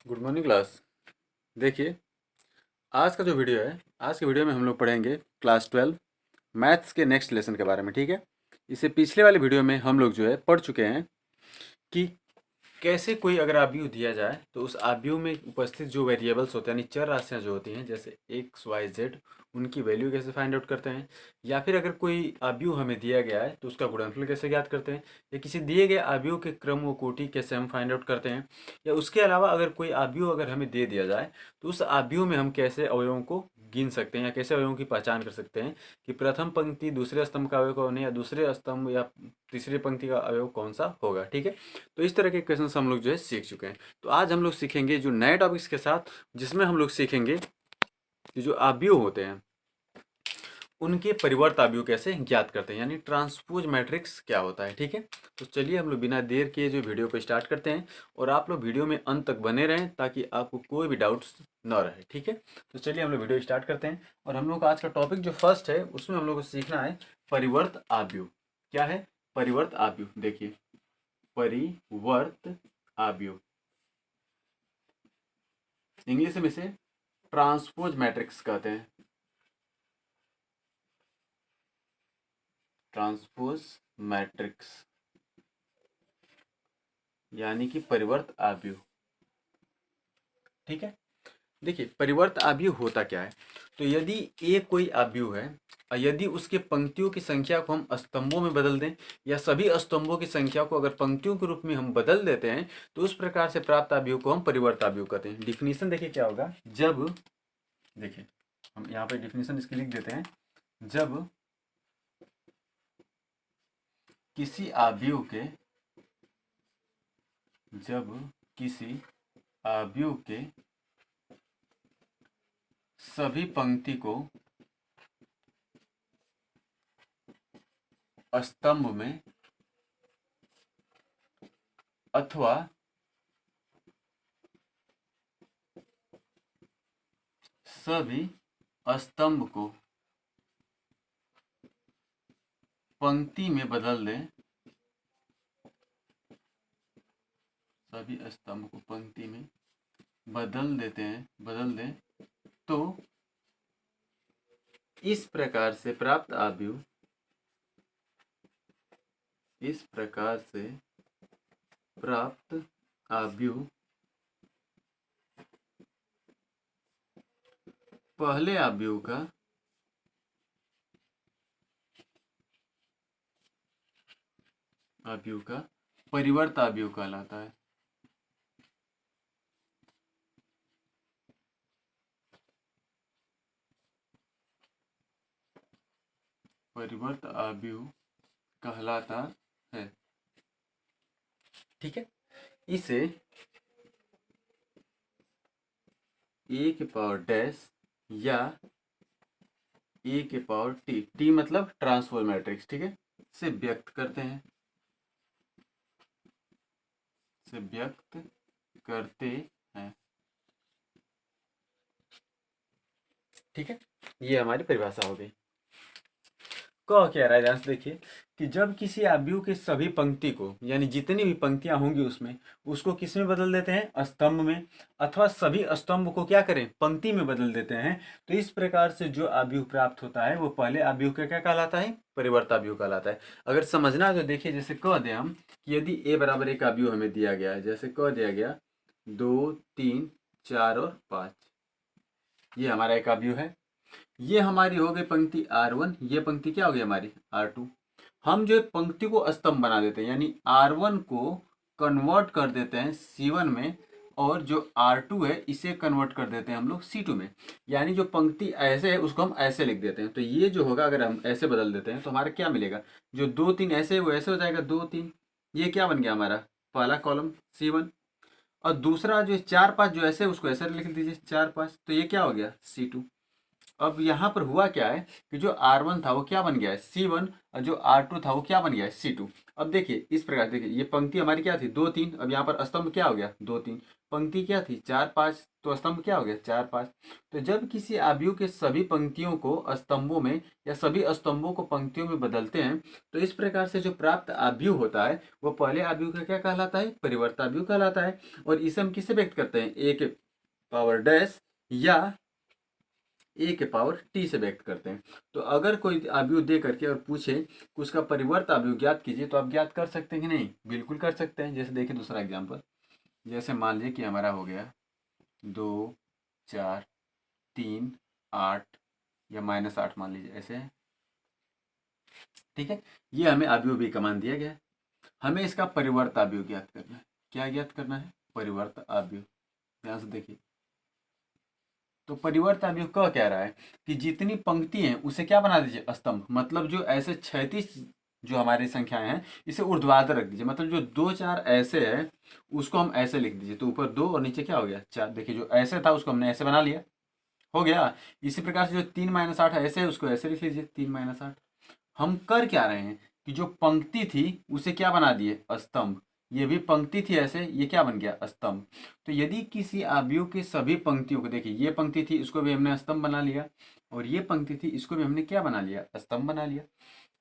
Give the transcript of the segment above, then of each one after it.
Good morning class. देखिए, आज का जो वीडियो है, आज के वीडियो में हम लोग पढ़ेंगे क्लास 12 मैथ्स के नेक्स्ट लेसन के बारे में। ठीक है, इससे पिछले वाले वीडियो में हम लोग जो है पढ़ चुके हैं कि कैसे कोई अगर आव्यूह दिया जाए तो उस आव्यूह में उपस्थित जो वेरिएबल्स होते हैं यानी चर राशियां जो होती हैं जैसे एक्स वाई जेड, उनकी वैल्यू कैसे फाइंड आउट करते हैं। या फिर अगर कोई आव्यूह हमें दिया गया है तो उसका गुणनफल कैसे ज्ञात करते हैं, या किसी दिए गए आव्यूह के क्रम व कोटि कैसे हम फाइंड आउट करते हैं। या उसके अलावा अगर कोई आव्यूह अगर हमें दे दिया जाए तो उस आव्यूह में हम कैसे अवयवों को गिन सकते हैं या कैसे अवयवों की पहचान कर सकते हैं कि प्रथम पंक्ति दूसरे स्तंभ का अवयव कौन है या दूसरे स्तंभ या तीसरी पंक्ति का अवयव कौन सा होगा। ठीक है, तो इस तरह के क्वेश्चन हम लोग जो है सीख चुके हैं। तो आज हम लोग सीखेंगे जो नए टॉपिक्स के साथ, जिसमें हम लोग सीखेंगे कि जो आव्यूह होते हैं उनके परिवर्त आव्यूह कैसे ज्ञात करते हैं, यानी ट्रांसपोज मैट्रिक्स क्या होता है। ठीक है, तो चलिए हम लोग बिना देर किए जो वीडियो को स्टार्ट करते हैं और आप लोग वीडियो में अंत तक बने रहें ताकि आपको कोई भी डाउट्स न रहे। ठीक है, तो चलिए हम लोग वीडियो स्टार्ट करते हैं और हम लोग का आज का टॉपिक जो फर्स्ट है उसमें हम लोग को सीखना है परिवर्त आव्यूह। क्या है परिवर्त आव्यूह? देखिए, परिवर्त आव्यूह इंग्लिश में इसे ट्रांसपोज मैट्रिक्स कहते हैं। ट्रांसपोज मैट्रिक्स यानी कि परिवर्त आव्यूह। ठीक है, देखिए परिवर्त आव्यूह होता क्या है। तो यदि ए कोई आव्यूह है और यदि उसके पंक्तियों की संख्या को हम स्तंभों में बदल दें या सभी स्तंभों की संख्या को अगर पंक्तियों के रूप में हम बदल देते हैं तो उस प्रकार से प्राप्त आव्यूह को हम परिवर्त आव्यूह कहते हैं। डिफिनीशन देखिए क्या होगा। जब, देखिए हम यहाँ पे डिफिनीशन इसकी लिख देते हैं। जब किसी आव्यूह के जब किसी आव्यूह के सभी पंक्ति को स्तंभ में अथवा सभी स्तंभ को पंक्ति में बदल दें, सभी स्तंभ को पंक्ति में बदल दें तो इस प्रकार से प्राप्त आव्यूह पहले आव्यूह का परिवर्त आव्यूह कहलाता है। परिवर्त आव्यूह कहलाता है। ठीक है, इसे ए के पावर डैश या ए के पावर टी, टी मतलब ट्रांसपोज मैट्रिक्स, ठीक है, से व्यक्त करते हैं, ठीक है, ये हमारी परिभाषा हो गई। कह क्या रहा है ध्यान से देखिए कि जब किसी आव्यूह के सभी पंक्ति को यानी जितनी भी पंक्तियां होंगी उसमें उसको किस में बदल देते हैं, स्तंभ में, अथवा सभी स्तंभ को क्या करें, पंक्ति में बदल देते हैं। तो इस प्रकार से जो आव्यूह प्राप्त होता है वो पहले आव्यूह का क्या कहलाता है, परिवर्त आव्यूह कहलाता है। अगर समझना है तो देखिए, जैसे कह दें हम कि यदि ए बराबर एक आव्यूह हमें दिया गया है, जैसे कह दिया गया 2 3 4 और 5, ये हमारा एक आव्यूह है। ये हमारी हो गई पंक्ति R1, ये पंक्ति क्या हो गई हमारी R2। हम जो पंक्ति को स्तंभ बना देते हैं यानी R1 को कन्वर्ट कर देते हैं C1 में और जो R2 है इसे कन्वर्ट कर देते हैं हम लोग C2 में। यानी जो पंक्ति ऐसे है उसको हम ऐसे लिख देते हैं। तो ये जो होगा अगर हम ऐसे बदल देते हैं तो हमारा क्या मिलेगा, जो 2 3 ऐसे है वो ऐसे हो जाएगा 2 3, ये क्या बन गया हमारा पहला कॉलम C1। और दूसरा जो 4 5 जो ऐसे उसको ऐसे लिख दीजिए 4 5, तो ये क्या हो गया C2। अब यहाँ पर हुआ क्या है कि जो R1 था वो क्या बन गया है C1 और जो R2 था वो क्या बन गया है C2। अब देखिए इस प्रकार, देखिए ये पंक्ति हमारी क्या थी 2 3, अब यहाँ पर स्तंभ क्या हो गया 2 3, पंक्ति क्या थी 4 5, तो स्तंभ क्या हो गया 4 5। तो जब किसी आव्यूह के सभी पंक्तियों को स्तंभों में या सभी स्तंभों को पंक्तियों में बदलते हैं, तो इस प्रकार से जो प्राप्त आव्यूह होता है वो पहले आव्यूह का क्या कहलाता है, परिवर्ताव्यूह कहलाता है। और इसे हम किससे व्यक्त करते हैं, ए के पावर डैश या ए के पावर टी से व्यक्त करते हैं। तो अगर कोई आव्यूह दे करके और पूछे कि उसका परिवर्त आव्यूह ज्ञात कीजिए, तो आप ज्ञात कर सकते हैं कि नहीं, बिल्कुल कर सकते हैं। जैसे देखिए दूसरा एग्जांपल, जैसे मान लीजिए कि हमारा हो गया 2 4 3 8 या -8 मान लीजिए ऐसे है, ठीक है। ये हमें आव्यूह बी का मान दिया गया है, हमें इसका परिवर्त आव्यूह ज्ञात करना है। क्या ज्ञात करना है, परिवर्त आव्यूह। ध्यान से देखिए, तो परिवर्त आव्यूह कह कह रहा है कि जितनी पंक्ति हैं उसे क्या बना दीजिए स्तंभ, मतलब जो ऐसे 36 जो हमारी संख्याएं हैं इसे ऊर्ध्वाधर रख दीजिए, मतलब जो 2 4 ऐसे है उसको हम ऐसे लिख दीजिए, तो ऊपर 2 और नीचे क्या हो गया 4। देखिए जो ऐसे था उसको हमने ऐसे बना लिया, हो गया। इसी प्रकार से जो 3 -8 ऐसे है उसको ऐसे लिख लीजिए 3 -8। हम कर क्या रहे हैं कि जो पंक्ति थी उसे क्या बना दिए स्तंभ, ये भी पंक्ति थी ऐसे, ये क्या बन गया स्तंभ। तो यदि किसी आव्यूह के सभी पंक्तियों को, देखिए ये पंक्ति थी इसको भी हमने स्तंभ बना लिया, और ये पंक्ति थी इसको भी हमने क्या बना लिया स्तंभ बना लिया।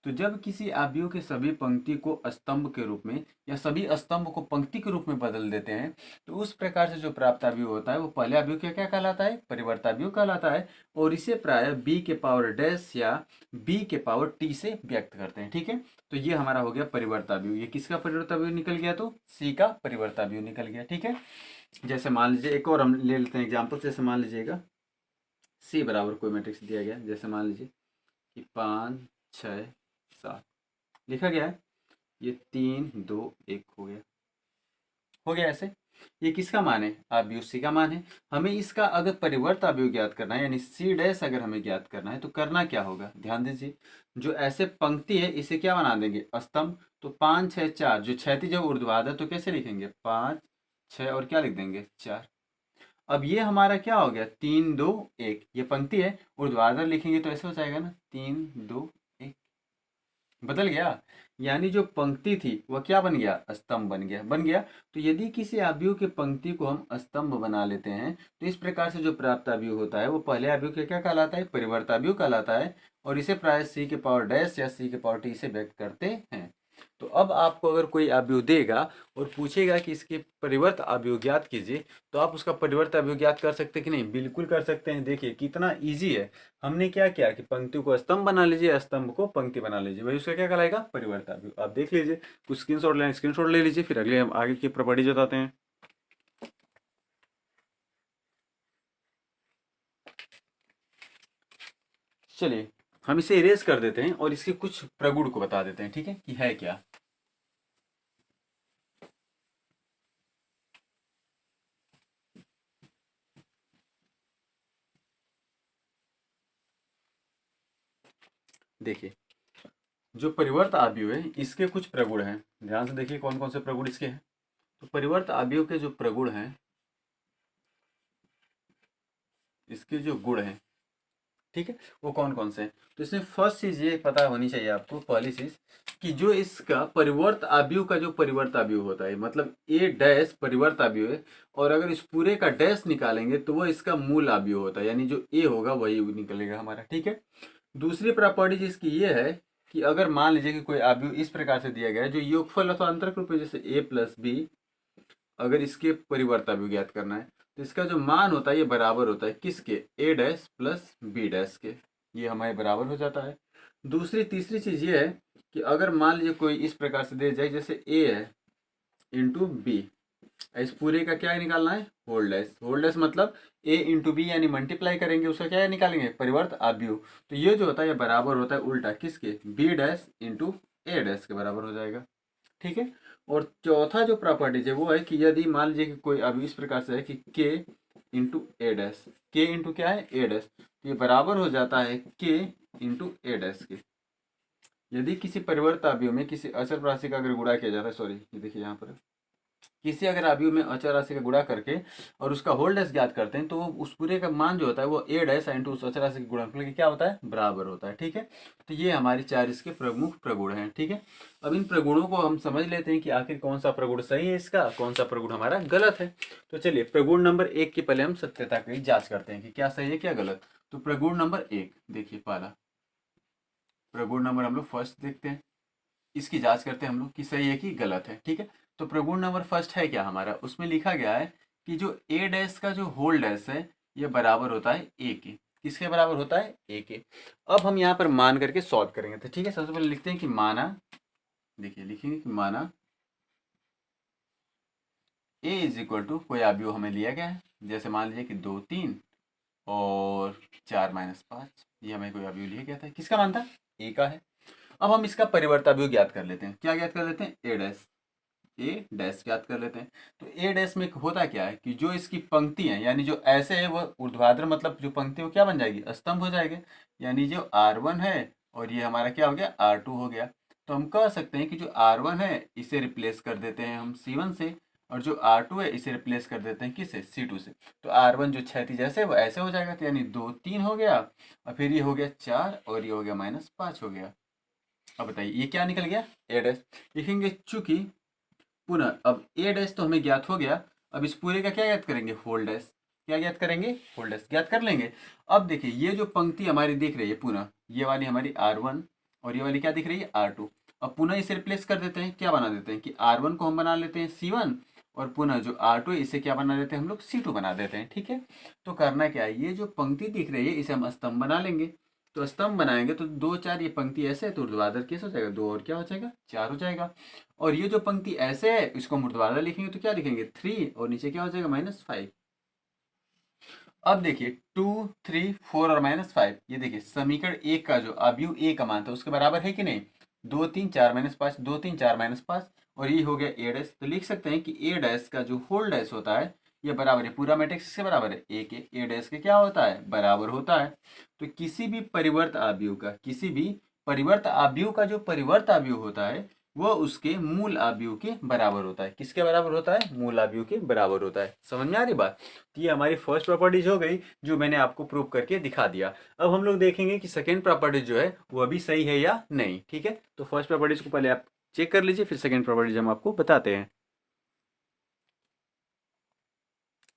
तो जब किसी आव्यूह के सभी पंक्ति को स्तंभ के रूप में या सभी स्तंभ को पंक्ति के रूप में बदल देते हैं, तो उस प्रकार से जो प्राप्त आव्यूह होता है वो पहले आव्यूह क्या कहलाता है, परिवर्ताव्यूह कहलाता है। और इसे प्राय b के पावर डैश या b के पावर t से व्यक्त करते हैं, ठीक है। तो ये हमारा हो गया परिवर्ताव्यूह। ये किसका परिवर्ताव्यूह निकल गया, तो c का परिवर्ताव्यूह निकल गया, ठीक है। जैसे मान लीजिए एक और हम ले लेते हैं एग्जाम्पल, जैसे मान लीजिएगा c बराबर कोई मैट्रिक्स दिया गया, जैसे मान लीजिए कि 5 6 7 लिखा गया है, ये 3 2 1 हो गया ऐसे। ये किसका मान है, आव्यूह सी का मान है। हमें इसका अगर परिवर्त आव्यूह ज्ञात करना है यानी सी डैश अगर हमें ज्ञात करना है तो करना क्या होगा, ध्यान दीजिए। जो ऐसे पंक्ति है इसे क्या बना देंगे स्तंभ। तो 5 6 4 जो क्षैतिज है ऊर्ध्वाधर, तो कैसे लिखेंगे 5 6 और क्या लिख देंगे 4। अब ये हमारा क्या हो गया 3 2 1, ये पंक्ति है, ऊर्ध्वाधर लिखेंगे तो ऐसे हो जाएगा ना 3 2 1, बदल गया। यानी जो पंक्ति थी वह क्या बन गया स्तंभ बन गया। तो यदि किसी आव्यूह के पंक्ति को हम स्तंभ बना लेते हैं तो इस प्रकार से जो प्राप्त आव्यूह होता है वो पहले आव्यूह के क्या कहलाता है, परिवर्ताव्यूह कहलाता है। और इसे प्राय c के पावर डैश या c के पावर t से व्यक्त करते हैं। तो अब आपको अगर कोई आव्यूह देगा और पूछेगा कि इसके परिवर्त आव्यूह ज्ञात कीजिए, तो आप उसका परिवर्त आव्यूह ज्ञात कर सकते हैं कि नहीं, बिल्कुल कर सकते हैं। देखिए कितना इजी है। हमने क्या किया कि पंक्ति को स्तंभ बना लीजिए, स्तंभ को पंक्ति बना लीजिए, वही उसका क्या कहलाएगा परिवर्त आव्यूह। आप देख लीजिए, कुछ स्क्रीनशॉट लेना स्क्रीनशॉट ले लीजिए, फिर अगले हम आगे की प्रॉपर्टी बताते हैं। चलिए हम इसे इरेज कर देते हैं और इसके कुछ प्रगुण को बता देते हैं, ठीक है कि है क्या। देखिए जो परिवर्त आव्यूह है इसके कुछ प्रगुण हैं, ध्यान से देखिए कौन कौन से प्रगुण इसके हैं। तो परिवर्त आव्यूह के जो प्रगुण हैं, इसके जो गुण हैं, ठीक है, वो कौन कौन से हैं। तो इसमें फर्स्ट चीज ये पता होनी चाहिए आपको, पहली चीज कि जो इसका परिवर्त आव्यूह का जो परिवर्त आव्यूह होता है, मतलब ए डैश परिवर्त आव्यूह है, और अगर इस पूरे का डैश निकालेंगे तो वो इसका मूल आव्यूह होता है, यानी जो ए होगा वही निकलेगा हमारा, ठीक है। दूसरी प्रॉपर्टी जिसकी ये है कि अगर मान लीजिए कि कोई आव्यूह इस प्रकार से दिया गया है जो योगफल अथवा अंतरक रूप है, जैसे a प्लस बी, अगर इसके परिवर्त आव्यूह ज्ञात करना है तो इसका जो मान होता है ये बराबर होता है किसके, a dash plus b dash के, ये हमारे बराबर हो जाता है। तीसरी चीज ये है कि अगर मान लीजिए कोई इस प्रकार से दे जाए, जैसे a है इंटू बी, इस पूरे का क्या निकालना है होल डैश मतलब a इंटू बी यानी मल्टीप्लाई करेंगे, उसका क्या निकालेंगे परिवर्त आव्यूह। तो ये जो होता है ये बराबर होता है उल्टा किसके, बी डैश इंटू ए डैश के बराबर हो जाएगा, ठीक है। और चौथा जो प्रॉपर्टीज है वो है कि यदि मान लीजिए कि कोई अभी इस प्रकार से है कि k इंटू ए डैश, के इंटू क्या है ए डैश, तो ये बराबर हो जाता है k इंटू ए डैश के। यदि किसी परिवर्त आव्यूह में किसी अचर राशि का अगर गुणा किया जाता है, सॉरी ये देखिए यहाँ पर किसी अगर अवयव में अचर राशि का गुणा करके और उसका होल डैश ज्ञात करते हैं, तो उस पूरे का मान जो होता है वो ए डैश इंटू उस अचर राशि के गुणनफल के क्या होता है, बराबर होता है। ठीक है, तो ये हमारी 4 इसके प्रमुख प्रगुण हैं। ठीक है, अब इन प्रगुणों को हम समझ लेते हैं कि आखिर कौन सा प्रगुण सही है इसका, कौन सा प्रगुण हमारा गलत है। तो चलिए प्रगुण नंबर 1 की पहले हम सत्यता की जांच करते हैं कि क्या सही है क्या गलत। तो प्रगुण नंबर 1 देखिए, पहला प्रगुण नंबर हम लोग फर्स्ट देखते हैं, इसकी जांच करते हैं हम लोग कि सही है कि गलत है। ठीक है, तो प्रगुण नंबर फर्स्ट है क्या हमारा, उसमें लिखा गया है कि जो ए डैश का जो होल डैश है ये बराबर होता है ए के। किसके बराबर होता है, ए के। अब हम यहाँ पर मान करके सॉल्व करेंगे। तो ठीक है, सबसे पहले लिखते हैं कि माना, देखिए लिखेंगे कि माना ए इज इक्वल टू कोई अवयव हमें लिया गया है, जैसे मान लीजिए कि 2 3 और 4 -5, ये हमें कोई अवयव लिया गया था, किसका मान था, ए का है। अब हम इसका परिवर्त अवयव ज्ञात कर लेते हैं। क्या ज्ञात कर लेते हैं, ए डैश, ए डैश ज्ञात कर लेते हैं। तो ए डैश में होता क्या है कि जो इसकी पंक्ति है, यानी जो ऐसे है वह ऊर्ध्वाधर, मतलब जो पंक्ति वो क्या बन जाएगी, स्तंभ हो जाएगी। यानी जो R1 है और ये हमारा क्या हो गया, R2 हो गया। तो हम कह सकते हैं कि जो R1 है इसे रिप्लेस कर देते हैं हम C1 से, और जो R2 है इसे रिप्लेस कर देते हैं किससे, C2 से। तो R1 जो क्षैतिज ऐसे वो ऐसे हो जाएगा, तो यानी 2 3 हो गया, और फिर ये हो गया 4 और ये हो गया -5 हो गया। अब बताइए ये क्या निकल गया, ए डैश। लिखेंगे चूंकि पुनः अब ए डैश तो हमें ज्ञात हो गया, अब इस पूरे का क्या ज्ञात करेंगे, होल डैश। क्या ज्ञात करेंगे, होल डैश ज्ञात कर लेंगे। अब देखिए ये जो पंक्ति हमारी दिख रही है पुनः, ये वाली हमारी R1 और ये वाली क्या दिख रही है, R2। अब पुनः इसे रिप्लेस कर देते हैं, क्या बना देते हैं कि R1 को हम बना लेते हैं C1, और पुनः जो R2 है इसे क्या बना देते हैं हम लोग, C2 बना देते हैं। ठीक है, तो करना क्या है, ये जो पंक्ति दिख रही है इसे हम स्तंभ बना लेंगे। तो स्तंभ बनाएंगे तो 2 4, ये पंक्ति ऐसे है तो ऊर्ध्वाधर कैसे हो जाएगा, 2 और क्या हो जाएगा, 4 हो जाएगा। और ये जो पंक्ति ऐसे है इसको हम ऊर्ध्वाधर लिखेंगे तो क्या लिखेंगे, 3, और नीचे क्या हो जाएगा, -5। अब देखिए 2 3 4 और -5, ये देखिए समीकरण 1 का जो अवयव ए का मान था उसके बराबर है कि नहीं। 2 3 4 -5, 2 3 4 -5, और ये हो गया ए डैश। तो लिख सकते हैं कि ए डैश का जो होल डैश होता है ये बराबर है, पूरा मैट्रिक्स किसके बराबर है, ए के। ए डैश के क्या होता है, बराबर होता है। तो किसी भी परिवर्त अवयव का, किसी भी परिवर्त अवयव का जो परिवर्त अवयव होता है वह उसके मूल अवयव के बराबर होता है। किसके बराबर होता है, मूल अवयव के बराबर होता है। समझ में आ रही बात। तो ये हमारी फर्स्ट प्रॉपर्टीज हो गई जो मैंने आपको प्रूव करके दिखा दिया। अब हम लोग देखेंगे कि सेकेंड प्रॉपर्टीज जो है वो अभी सही है या नहीं। ठीक है, तो फर्स्ट प्रॉपर्टीज को पहले आप चेक कर लीजिए, फिर सेकेंड प्रॉपर्टीज हम आपको बताते हैं।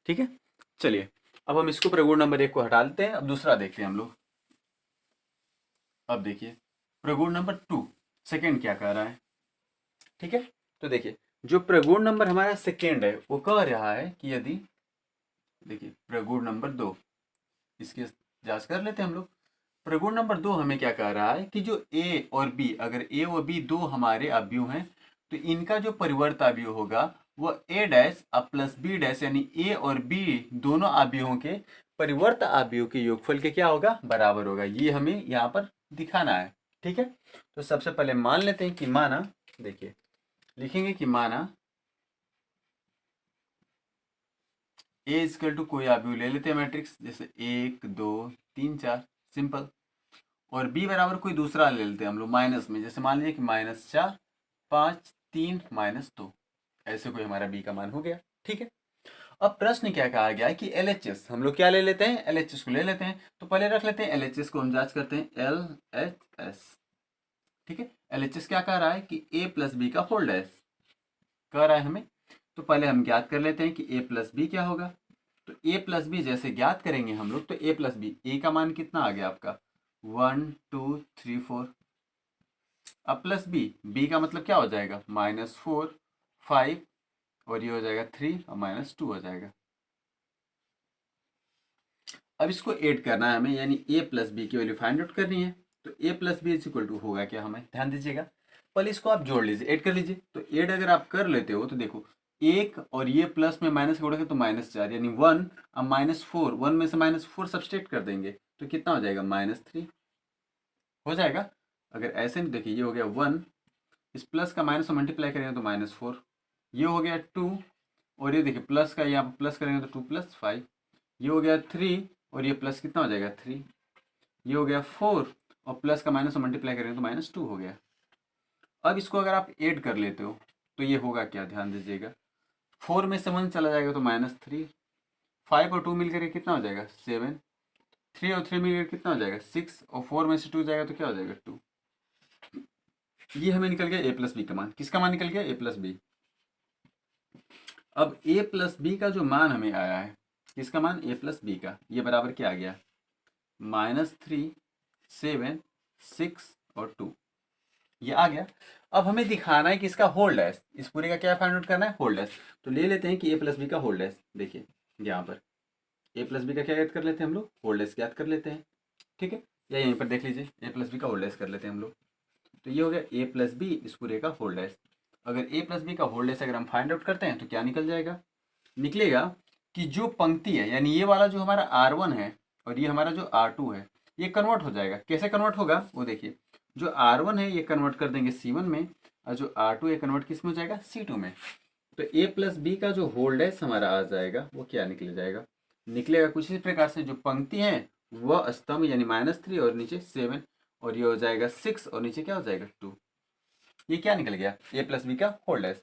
ठीक है, चलिए अब हम इसको प्रगुण नंबर 1 को हटा देते हैं, अब दूसरा देखते हैं हम लोग। अब देखिए प्रगुण नंबर 2 सेकेंड क्या कह रहा है। ठीक है, तो देखिए जो प्रगुण नंबर हमारा सेकेंड है वो कह रहा है कि यदि, देखिए प्रगुण नंबर 2, इसकी जांच कर लेते हैं हम लोग। प्रगुण नंबर 2 हमें क्या कह रहा है कि जो ए और बी, अगर ए और बी दो हमारे अवयव हैं तो इनका जो परिवर्त अवयव होगा वो ए डैश अब प्लस बी डैश, यानी ए और बी दोनों अवयवों के परिवर्त अवयव के योगफल के क्या होगा, बराबर होगा। ये हमें यहाँ पर दिखाना है। ठीक है, तो सबसे पहले मान लेते हैं कि माना, देखिए लिखेंगे कि माना ए इजकल टू कोई अवयव ले लेते हैं मैट्रिक्स, जैसे 1 2 3 4, सिंपल। और बी बराबर कोई दूसरा ले लेते हैं हम लोग माइनस में, जैसे मान लीजिए कि -4 5 3 -2, ऐसे कोई हमारा बी का मान हो गया। ठीक है, अब प्रश्न क्या कहा गया है कि LHS हम लोग क्या ले लेते हैं, LHS को ले लेते हैं। तो पहले रख लेते हैं LHS को, हम जांच करते हैं LHS। ठीक है, LHS क्या कह रहा है कि a प्लस बी का होल डैश कह रहा है हमें। तो पहले हम ज्ञात कर लेते हैं कि a प्लस बी क्या होगा। तो a प्लस बी जैसे ज्ञात करेंगे हम लोग, तो a प्लस बी, a का मान कितना आ गया आपका 1 2 3 4, अब प्लस बी, बी का मतलब क्या हो जाएगा -4 5, और ये हो जाएगा 3 और -2 हो जाएगा। अब इसको ऐड करना है हमें, यानी a प्लस बी की वैल्यू फाइंड आउट करनी है। तो a plus b is equal to होगा क्या, हमें ध्यान दीजिएगा, पहले इसको आप जोड़ लीजिए, ऐड कर लीजिए। तो ऐड अगर आप कर लेते हो तो देखो एक और ये प्लस में माइनस जोड़ेंगे तो -4, यानी 1, अब -4, 1 में से -4 सब्सट्रैक्ट कर देंगे तो कितना हो जाएगा, -3 हो जाएगा। अगर ऐसे नहीं, देखिए ये हो गया 1, इस प्लस का माइनस को मल्टीप्लाई करेंगे तो -4, ये हो गया 2, और ये देखिए प्लस का यहाँ प्लस करेंगे तो 2 + 5, ये हो गया 3, और ये प्लस कितना हो जाएगा 3, ये हो गया 4, और प्लस का माइनस मल्टीप्लाई करेंगे तो -2 हो गया। अब इसको अगर आप ऐड कर लेते हो तो ये होगा क्या, ध्यान दीजिएगा, 4 में से 1 चला जाएगा तो -3, 5 और 2 मिलकर कितना हो जाएगा 7, 3 और 3 मिलकर कितना हो जाएगा 6, और 4 में से 2 जाएगा तो क्या हो जाएगा 2। ये हमें निकल गया a प्लस बी का मान। किसका मान निकल गया a प्लस बी। अब a प्लस बी का जो मान हमें आया है, किसका मान a प्लस बी का, ये बराबर क्या आ गया -3, 7, 6 और 2, ये आ गया। अब हमें दिखाना है कि इसका होल डैश, इस पूरे का क्या फाइंड आउट करना है होल डैश। तो ले लेते हैं कि a प्लस बी का होल डैश। देखिए यहाँ पर a प्लस बी का क्या याद कर लेते हैं हम लोग, होल डैश याद कर लेते हैं, ठीक है। या यहीं पर देख लीजिए a प्लस बी का होल डैश कर लेते हैं हम लोग। तो ये हो गया a प्लस बी इस पूरे का होल डैश। अगर a प्लस बी का होल डैश अगर हम फाइंड आउट करते हैं तो क्या निकल जाएगा, निकलेगा कि जो पंक्ति है यानी ये वाला जो हमारा R1 है और ये हमारा जो R2 है, ये कन्वर्ट हो जाएगा। कैसे कन्वर्ट होगा वो देखिए, जो R1 है ये कन्वर्ट कर देंगे C1 में, और जो R2 है कन्वर्ट किस में हो जाएगा C2 में। तो a प्लस बी का जो होल डैश हमारा आ जाएगा वो क्या निकल जाएगा, निकलेगा कुछ इस प्रकार से, जो पंक्ति है वह स्तंभ यानी -3 और नीचे 7, और ये हो जाएगा 6 और नीचे क्या हो जाएगा 2। ये क्या निकल गया a प्लस बी का होल डैश।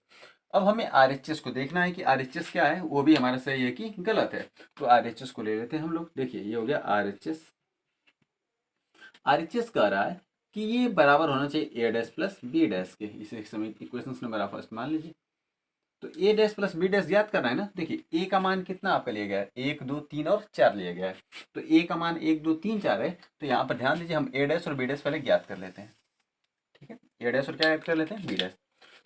अब हमें RHS को देखना है कि RHS क्या है, वो भी हमारा सही है कि गलत है। तो RHS को ले लेते हैं हम लोग। देखिए ये हो गया RHS। RHS कह रहा है कि ये बराबर होना चाहिए a dash plus b dash के। इसे समय इक्वेशन नंबर आप फर्स्ट मान लीजिए। तो a dash plus b dash याद करना है ना। देखिए a का मान कितना आपका लिया गया है, 1, 2, 3 और 4 लिया गया है। तो a का मान 1, 2, 3, 4 है। तो यहाँ पर ध्यान दीजिए, हम a डैश और b डैश पहले ज्ञात कर लेते हैं, ठीक है। a डैश और क्या याद कर लेते हैं b डैश।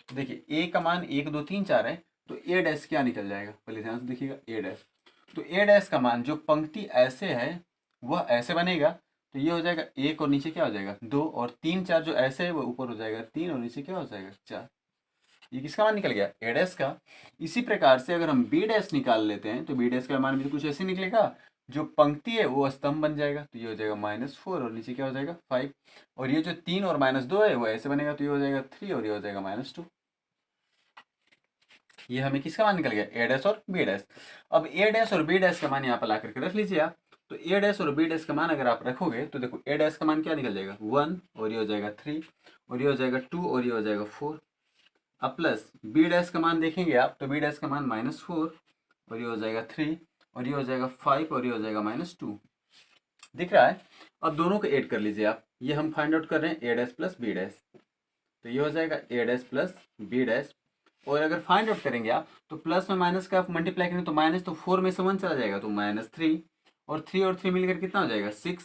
तो देखिए a का मान 1, 2, 3, 4 है। तो a डैश क्या निकल जाएगा, पहले ध्यान से देखिएगा a डैश। तो a डैश का मान जो पंक्ति ऐसे है वह ऐसे बनेगा। तो ये हो जाएगा 1 और नीचे क्या हो जाएगा 2, और 3, 4 जो ऐसे है वो ऊपर हो जाएगा 3 और नीचे क्या हो जाएगा 4। ये किसका मान निकल गया a डैश का। इसी प्रकार से अगर हम b डैश निकाल लेते हैं तो b डैश का मान भी कुछ ऐसे निकलेगा, जो पंक्ति है वो स्तंभ बन जाएगा। तो ये हो जाएगा -4 और नीचे क्या हो जाएगा 5, और ये जो 3 और -2 है वो ऐसे बनेगा। तो ये हो जाएगा 3 और ये हो जाएगा -2। ये हमें किसका मान निकल गया a डैश और b डैश। अब a डैश और b डैश का मान यहाँ पर ला करके रख लीजिए आप। तो a डैश और b डैश का मान अगर आप रखोगे तो देखो a डैश का मान क्या निकल जाएगा 1, और ये हो जाएगा 3, और ये हो जाएगा 2, और ये हो जाएगा 4। अब प्लस b डैश का मान देखेंगे आप तो b डैश का मान -4, और ये हो जाएगा 3, और ये हो जाएगा 5, और ये हो जाएगा -2। दिख रहा है। अब दोनों को ऐड कर लीजिए आप। ये हम फाइंड आउट कर रहे हैं a dash plus b dash. तो ये हो जाएगा a dash plus b dash. और अगर फाइंड आउट करेंगे आप तो प्लस में माइनस का मल्टीप्लाई करेंगे तो माइनस, तो 4 में से 1 चला जाएगा तो -3, और 3 और 3 मिलकर कितना हो जाएगा 6,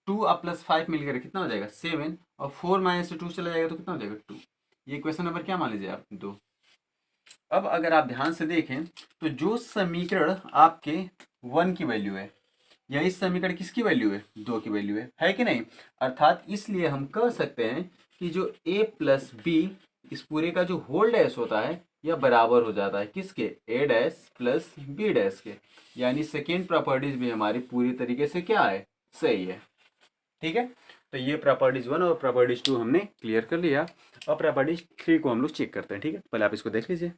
2 अब प्लस 5 मिलकर कितना हो जाएगा 7, और 4 माइनस 2 चला जाएगा तो कितना हो जाएगा 2। ये क्वेश्चन नंबर क्या मान लीजिए आप 2। अब अगर आप ध्यान से देखें तो जो समीकरण आपके 1 की वैल्यू है, या इस समीकरण किसकी वैल्यू है 2 की वैल्यू है कि नहीं। अर्थात इसलिए हम कह सकते हैं कि जो a प्लस बी इस पूरे का जो होल डैश होता है यह बराबर हो जाता है किसके a dash plus b dash के। यानी सेकेंड प्रॉपर्टीज भी हमारी पूरी तरीके से क्या है सही है, ठीक है। तो ये प्रॉपर्टीज 1 और प्रॉपर्टीज 2 हमने क्लियर कर लिया। अब प्रॉपर्टीज 3 को हम लोग चेक करते हैं, ठीक है। पहले आप इसको देख लीजिए।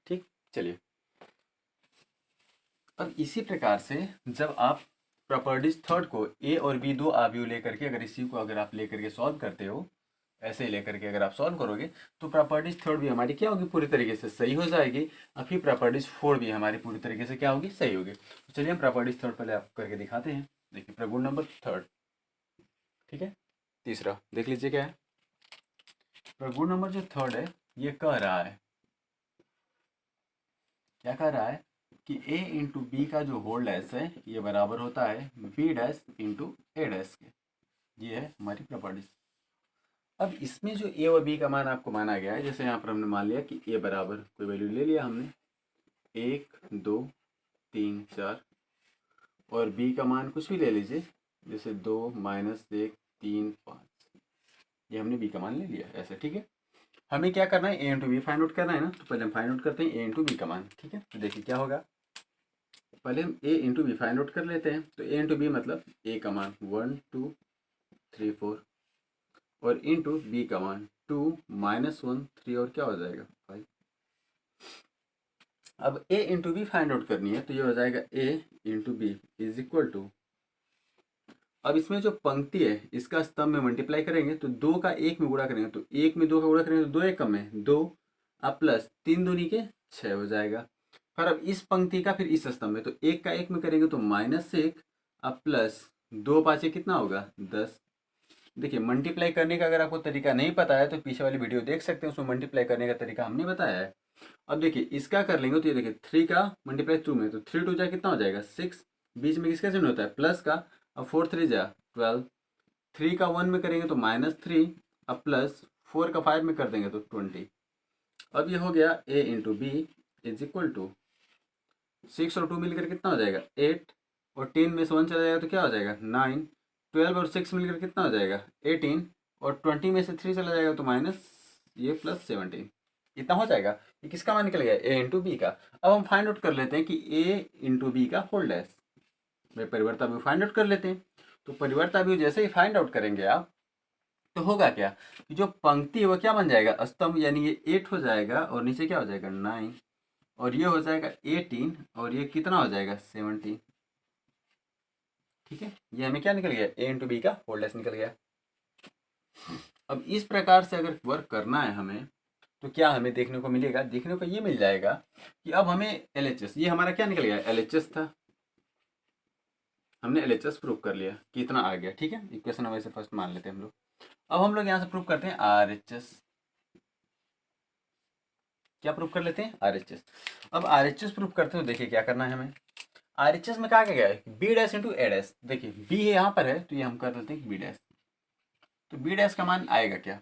ठीक, चलिए। अब इसी प्रकार से जब आप प्रॉपर्टीज थर्ड को a और b दो आव्यूह लेकर के अगर इसी को अगर आप लेकर के सॉल्व करते हो, ऐसे ही लेकर के अगर आप सॉल्व करोगे तो प्रॉपर्टीज थर्ड भी हमारी क्या होगी पूरी तरीके से सही हो जाएगी। और फिर प्रॉपर्टीज फोर भी हमारी पूरी तरीके से क्या होगी सही होगी। तो चलिए हम प्रॉपर्टीज थर्ड पहले आप करके दिखाते हैं। देखिए प्रगुण नंबर थर्ड, ठीक है, तीसरा देख लीजिए क्या है। प्रगुण नंबर जो थर्ड है ये कह रहा है, क्या कह रहा है कि a इंटू बी का जो होल डैश है ये बराबर होता है b डैश इंटू ए डैश के। ये है हमारी प्रॉपर्टीज। अब इसमें जो a और b का मान आपको माना गया है, जैसे यहाँ पर हमने मान लिया कि a बराबर कोई वैल्यू ले लिया हमने 1, 2, 3, 4, और b का मान कुछ भी ले लीजिए जैसे 2, -1, 3, 5। ये हमने b का मान ले लिया ऐसे, ठीक है। हमें क्या करना है a into b find out करना है ना। तो पहले हम फाइंड आउट करते हैं a इंटू बी का मान, ठीक है। तो देखिए क्या होगा, पहले हम a into b find out कर लेते हैं। तो a इंटू बी मतलब a का मान 1, 2, 3, 4, और इंटू b का मान 2, -1, 3 और क्या हो जाएगा 5। अब a into b find out करनी है, तो ये हो जाएगा a into b is equal to, अब इसमें जो पंक्ति है इसका स्तंभ में मल्टीप्लाई करेंगे तो 2 का 1 में गुणा करेंगे, तो 1 में 2 का गुणा करेंगे तो 2 1 कम है 2, अब प्लस 3 दूनी के 6 हो जाएगा। फिर अब इस पंक्ति का फिर इस स्तंभ में, तो 1 का 1 में करेंगे तो -1, अब प्लस 2 5 कितना होगा 10। देखिए मल्टीप्लाई करने का अगर आपको तरीका नहीं पता है तो पीछे वाली वीडियो देख सकते हैं, उसमें मल्टीप्लाई करने का तरीका हमने बताया है। अब देखिए इसका कर लेंगे तो ये देखिए 3 का मल्टीप्लाई 2 में, तो 3 2 जा कितना हो जाएगा 6, बीच में किसका चिन्ह होता है प्लस का, अब 4 3 जा 12, 3 का 1 में करेंगे तो -3, अब प्लस 4 का 5 में कर देंगे तो 20। अब ये हो गया a into b is equal to 6 और 2 मिलकर कितना हो जाएगा 8, और 10 में से 1 चला जाएगा तो क्या हो जाएगा 9, 12 और 6 मिलकर कितना हो जाएगा 18, और 20 में से 3 चला जाएगा तो माइनस ये प्लस 17, इतना हो जाएगा। ये किसका मान निकल गया a इंटू बी का। अब हम फाइंड आउट कर लेते हैं कि a इंटू बी का होल डैश, परिवर्ता भी फाइंड आउट कर लेते हैं। तो परिवर्ता भी जैसे ही फाइंड आउट करेंगे आप, तो होगा क्या कि जो पंक्ति है वो क्या बन जाएगा स्तंभ, यानी ये 8 हो जाएगा और नीचे क्या हो जाएगा 9, और ये हो जाएगा 18, और ये कितना हो जाएगा 17। ठीक है, ये हमें क्या निकल गया a इंटू बी का होल डैश निकल गया। अब इस प्रकार से अगर वर्क करना है हमें, तो क्या हमें देखने को मिलेगा, देखने को ये मिल जाएगा कि अब हमें LHS, ये हमारा क्या निकल गया LHS था, हमने LHS प्रूव कर लिया कि इतना आ गया। ठीक है, इक्वेशन वैसे फर्स्ट मान लेते हैं हम लोग। अब हम लोग यहाँ से प्रूव करते हैं RHS, क्या प्रूव कर लेते हैं RHS। अब RHS प्रूव करते हैं तो देखिए क्या करना है हमें, RHS में क्या गया है बी डैश इंटू ए डैश, देखिए बी यहाँ पर है तो ये हम कर लेते हैं बी डैश, तो बी डैश का मान आएगा क्या,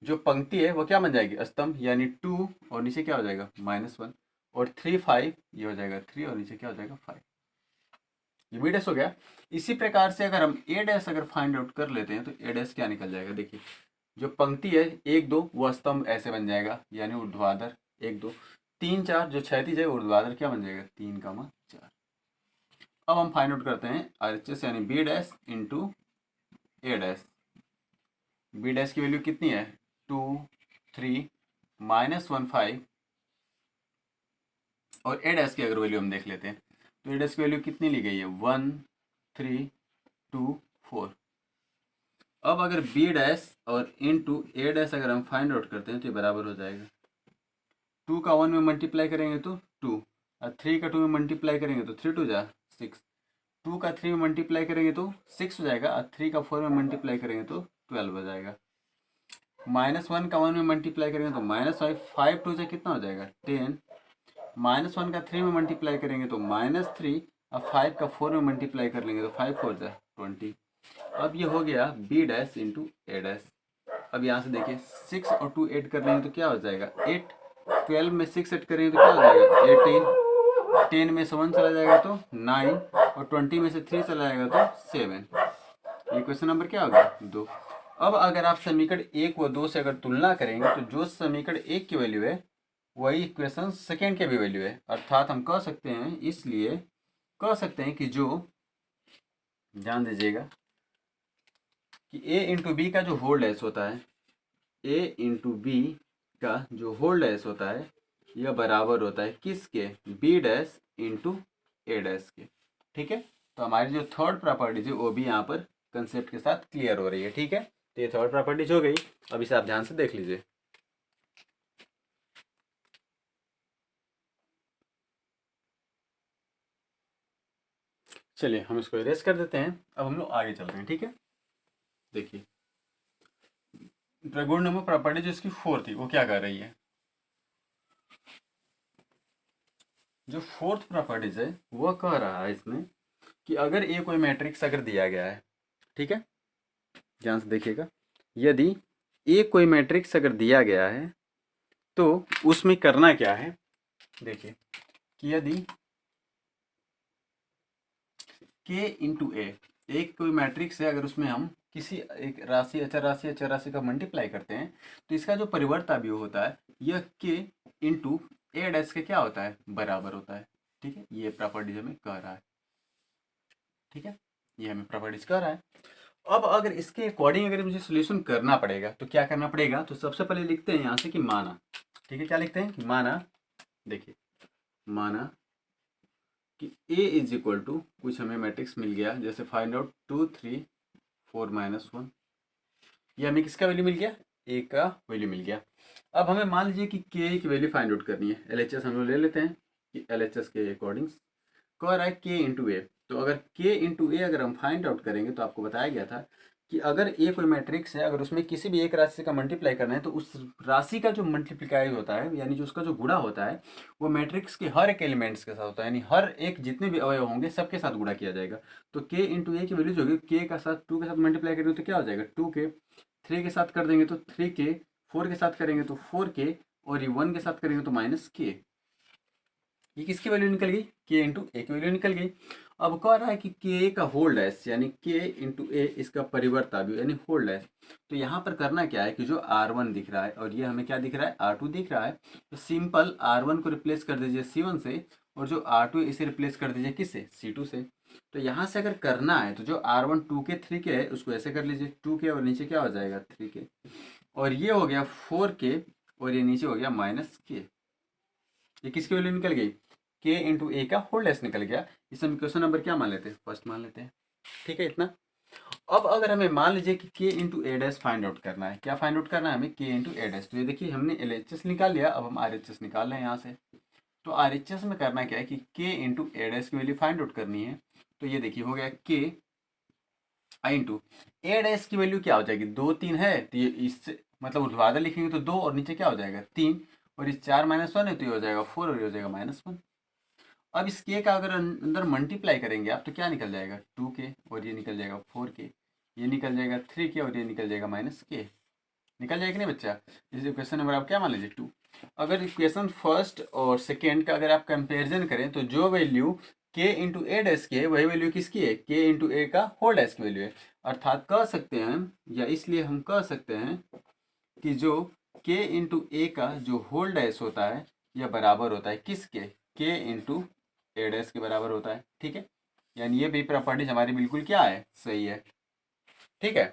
जो पंक्ति है वो क्या बन जाएगी स्तंभ, यानी 2 और नीचे क्या हो जाएगा -1, और 3 5, ये हो जाएगा 3 और नीचे क्या हो जाएगा 5, ये बी डैश हो गया। इसी प्रकार से अगर हम ए डैश अगर फाइंड आउट कर लेते हैं तो ए डैश क्या निकल जाएगा, देखिए जो पंक्ति है 1 2 वो स्तंभ ऐसे बन जाएगा, यानी ऊर्ध्वाधर 1 2, 3 4 जो क्षैतिज है ऊर्ध्वाधर क्या बन जाएगा 3 4। अब हम फाइंड आउट करते हैं RHS, यानी बी डैश इंटू ए डैश। बी डैश की वैल्यू कितनी है 2 3 -1 5, और ए डैश की अगर वैल्यू हम देख लेते हैं तो ए डैश की वैल्यू कितनी ली गई है 1 3 2 4। अब अगर बी डैश और इंटू ए डैश अगर हम फाइंड आउट करते हैं तो ये बराबर हो जाएगा, 2 का 1 में मल्टीप्लाई करेंगे तो 2, और 3 का 2 में मल्टीप्लाई करेंगे तो 3 2 जा 6, 2 का 3 में मल्टीप्लाई करेंगे तो 6 हो जाएगा, और 3 का 4 में मल्टीप्लाई करेंगे तो 12 हो जाएगा, -1 का 1 में मल्टीप्लाई करेंगे तो -5, 5 2 से कितना हो जाएगा 10, -1 का 3 में मल्टीप्लाई करेंगे तो -3, अब 5 का 4 में मल्टीप्लाई कर लेंगे तो 5 4 जा 20। अब ये हो गया बी डैश इंटू ए डैश। अब यहाँ से देखिए 6 और 2 ऐड कर लेंगे तो क्या हो जाएगा 8, 12 में 6 ऐड करेंगे तो क्या हो जाएगा 18, 10 में से 1 चला जाएगा तो 9, और 20 में से 3 चला जाएगा तो 7। ये क्वेश्चन नंबर क्या होगा 2। अब अगर आप समीकरण 1 व 2 से अगर तुलना करेंगे तो जो समीकरण 1 की वैल्यू है वही इक्वेशन सेकेंड के भी वैल्यू है, अर्थात हम कह सकते हैं, इसलिए कह सकते हैं कि जो, ध्यान दीजिएगा कि a इंटू बी का जो होल डैश होता है, a इंटू बी का जो होल डैश होता है यह बराबर होता है किसके b डैश इंटू ए डैश के। ठीक है, तो हमारी जो थर्ड प्रॉपर्टीज है वो भी यहाँ पर कंसेप्ट के साथ क्लियर हो रही है। ठीक है, तो ये थर्ड प्रॉपर्टीज हो गई, अब इसे आप ध्यान से देख लीजिए। चलिए हम इसको इरेज कर देते हैं, अब हम लोग आगे चलते हैं। ठीक है, देखिए त्रिगुणमितीय प्रॉपर्टी जो इसकी 4 थी वो क्या कर रही है, जो फोर्थ प्रॉपर्टीज है वो कह रहा है इसमें कि अगर ए कोई मैट्रिक्स अगर दिया गया है, ठीक है ध्यान से देखिएगा, यदि ए कोई मैट्रिक्स अगर दिया गया है तो उसमें करना क्या है, देखिए कि यदि के इंटू ए एक कोई मैट्रिक्स है, अगर उसमें हम किसी एक राशि अचर राशि या चर राशि का मल्टीप्लाई करते हैं तो इसका जो परिवर्तन होता है यह के इंटू ए डैश के क्या होता है बराबर होता है। ठीक है, ये प्रॉपर्टीज हमें कह रहा है। ठीक है, ये हमें प्रॉपर्टीज कह रहा है। अब अगर इसके अकॉर्डिंग अगर मुझे सोल्यूशन करना पड़ेगा तो क्या करना पड़ेगा, तो सबसे पहले लिखते हैं यहाँ से कि माना। ठीक है, क्या लिखते हैं कि माना, देखिए माना कि a इज इक्वल टू कुछ हमें मैट्रिक्स मिल गया, जैसे फाइंड आउट 2 3 4 -1, ये हमें किसका वैल्यू मिल गया, a का वैल्यू मिल गया। अब हमें मान लीजिए कि k की वैल्यू फाइंड आउट करनी है, LHS हम लोग ले लेते हैं कि LHS के अकॉर्डिंग कह रहा है k इंटू ए। तो अगर k इंटू ए अगर हम फाइंड आउट करेंगे तो आपको बताया गया था कि अगर ए कोई मैट्रिक्स है, अगर उसमें किसी भी एक राशि का मल्टीप्लाई करना है तो उस राशि का जो मल्टीप्लाई होता है, यानी जो उसका जो गुणा होता है, वो मैट्रिक्स के हर एक एलिमेंट्स के साथ होता है, यानी हर एक जितने भी अवयव होंगे सबके साथ गुणा किया जाएगा। तो k इंटू ए की वैल्यू जो होगी, k का साथ 2 के साथ मल्टीप्लाई करेंगे तो क्या हो जाएगा 2k, 3 के साथ कर देंगे तो 3k, 4 के साथ करेंगे तो 4k, और ये 1 के साथ करेंगे तो -k। ये किसकी वैल्यू निकल गई, k इंटू ए की वैल्यू निकल गई। अब कह रहा है कि k का होल डैश, यानी k इंटू ए इसका परिवर्त अवयव यानी होल डैश। तो यहाँ पर करना क्या है कि जो r1 दिख रहा है और ये हमें क्या दिख रहा है r2 दिख रहा है, तो सिंपल r1 को रिप्लेस कर दीजिए c1 से, और जो r2 इसे रिप्लेस कर दीजिए किससे, c2 से। तो यहाँ से अगर करना है तो जो r1 2k 3k है उसको ऐसे कर लीजिए 2k, और नीचे क्या हो जाएगा 3k, और ये हो गया 4k, और ये नीचे हो गया -k। ये किसकी वैल्यू निकल गई, k इंटू ए का होल डैश निकल गया। इसे हम क्वेश्चन नंबर क्या मान लेते हैं, फर्स्ट मान लेते हैं। ठीक है, इतना। अब अगर हमें मान लीजिए कि k इंटू ए डैश फाइंड आउट करना है, क्या फाइंड आउट करना है हमें, k इंटू ए डैश। तो ये देखिए हमने LHS निकाल लिया, अब हम RHS निकाल रहे हैं यहाँ से। तो RHS में करना क्या है कि k इंटू ए डैश की वैल्यू फाइंड आउट करनी है। तो ये देखिए हो गया k इंटू ए डैश की वैल्यू क्या हो जाएगी, 2 3 है, तो ये इससे मतलब ऊर्ध्वाधर लिखेंगे तो 2, और नीचे क्या हो जाएगा 3, और इस 4 -1 है तो ये हो जाएगा 4, और ये हो जाएगा -1। अब इस k का अगर अंदर मल्टीप्लाई करेंगे आप तो क्या निकल जाएगा 2k, और ये निकल जाएगा 4k, ये निकल जाएगा 3k, और ये निकल जाएगा -k। निकल जाएगा नहीं बच्चा। इस इक्वेशन नंबर आप क्या मान लीजिए 2। अगर इक्वेशन फर्स्ट और सेकेंड का अगर आप कंपेरिजन करें तो जो वैल्यू k इंटू ए डैश की है वही वैल्यू किसकी है, k इंटू ए का होल डैश की वैल्यू है। अर्थात कह सकते हैं हम, या इसलिए हम कह सकते हैं कि जो k इंटू ए का जो होल डैश होता है यह बराबर होता है किसके, k इंटू ए डैश के बराबर होता है। ठीक है, यानी ये भी प्रॉपर्टीज हमारी बिल्कुल क्या है, सही है। ठीक है,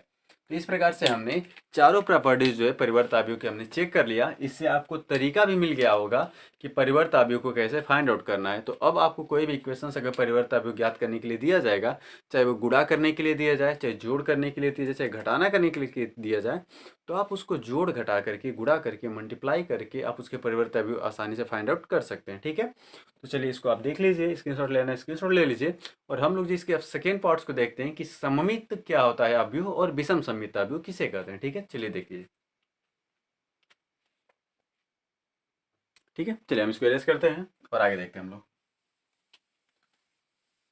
तो इस प्रकार से हमने चारों प्रॉपर्टीज जो है परिवर्त अवयव के हमने चेक कर लिया। इससे आपको तरीका भी मिल गया होगा कि परिवर्त अवयव को कैसे फाइंड आउट करना है। तो अब आपको कोई भी इक्वेशन अगर परिवर्त अवयव ज्ञात करने के लिए दिया जाएगा, चाहे वो गुणा करने के लिए दिया जाए, चाहे जोड़ करने के लिए दिया जाए, चाहे घटाना करने के लिए दिया जाए, तो आप उसको जोड़ घटा करके, गुणा करके, मल्टीप्लाई करके आप उसके परिवर्त अवयव आसानी से फाइंड आउट कर सकते हैं। ठीक है, तो चलिए इसको आप देख लीजिए, स्क्रीनशॉट लेना है स्क्रीनशॉट ले लीजिए। और हम लोग जी इसके अब सेकेंड पार्ट्स को देखते हैं कि सममित क्या होता है अवयव और विषम सममित अवयव किसे कहते हैं। ठीक है, चलिए देखिए। ठीक है, चलिए हम इसको इरेज करते हैं और आगे देखते हैं हम लोग।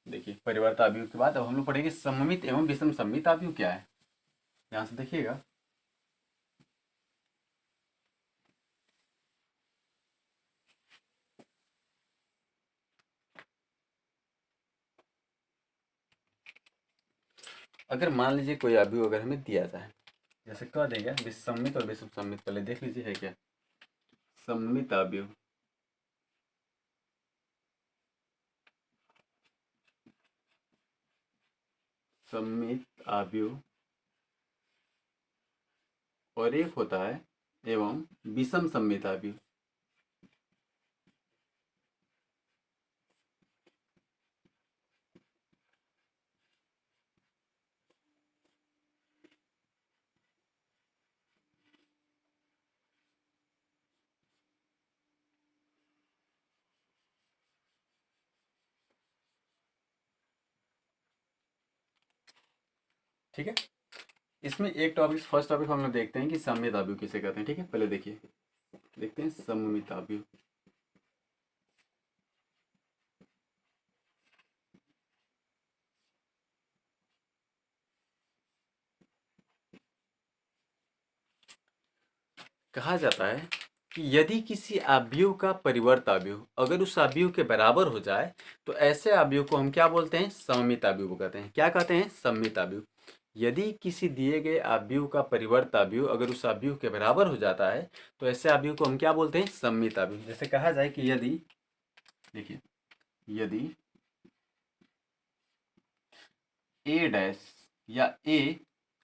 देखिए परिवर्त अवयव के बाद अब हम लोग पढ़ेंगे सममित एवं विषम सममित अवयव क्या है। यहाँ से देखिएगा, अगर मान लीजिए कोई अवयव अगर हमें दिया जाए, जैसे कह देंगे विषमित और विषम सममित, पहले देख लीजिए है क्या सममित अवयव। सममित अवयव और एक होता है एवं विषम सममित अवयव। ठीक है, इसमें एक टॉपिक, फर्स्ट टॉपिक हम लोग देखते हैं कि सममित अवयव किसे कहते हैं। ठीक है, पहले देखिए, देखते हैं सममित अवयव। कहा जाता है कि यदि किसी अवयव का परिवर्त अवयव अगर उस अवयव के बराबर हो जाए तो ऐसे अवयव को हम क्या बोलते हैं, सममित अवयव कहते हैं। क्या कहते हैं, सममित अवयव। यदि किसी दिए गए अवयव का परिवर्त अवयव अगर उस अवयव के बराबर हो जाता है तो ऐसे अवयव को हम क्या बोलते हैं, सममित अवयव। जैसे कहा जाए कि यदि, देखिए, यदि ए डैश या ए